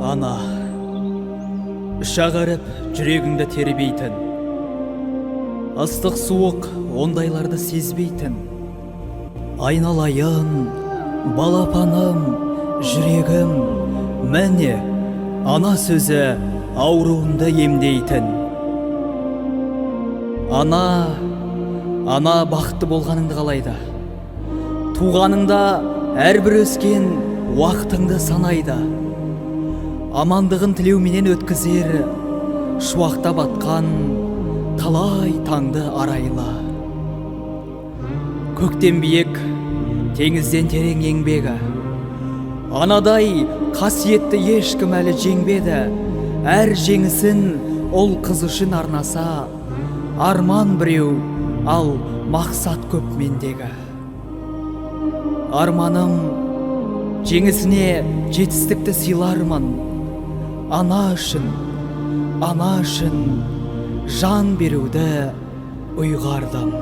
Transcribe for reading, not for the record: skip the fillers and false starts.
Ана, шағарып жүрегіңді тербейтін, ыстық суық ондайларды сезбейтін, айналайын, балапаным, жүрегім, мәне, ана сөзі ауруынды емдейтін. Ана бақытты болғаныңды қалайды. Туғаныңда әрбір өскен уақытыңды санайды. Амандығын тілеуменен өткізер, шуақта батқан талай таңды арайлы. Көктен биік, теңізден терең еңбегі. Анадай қасиетті ешкім әлі жеңбеді. Әр жеңісін ол қыз үшін арнаса, арман біреу, ал мақсат көп мендегі. Арманым жеңісіне жетістікті сыйлармын. Ана үшін жан беруді ұйғардым.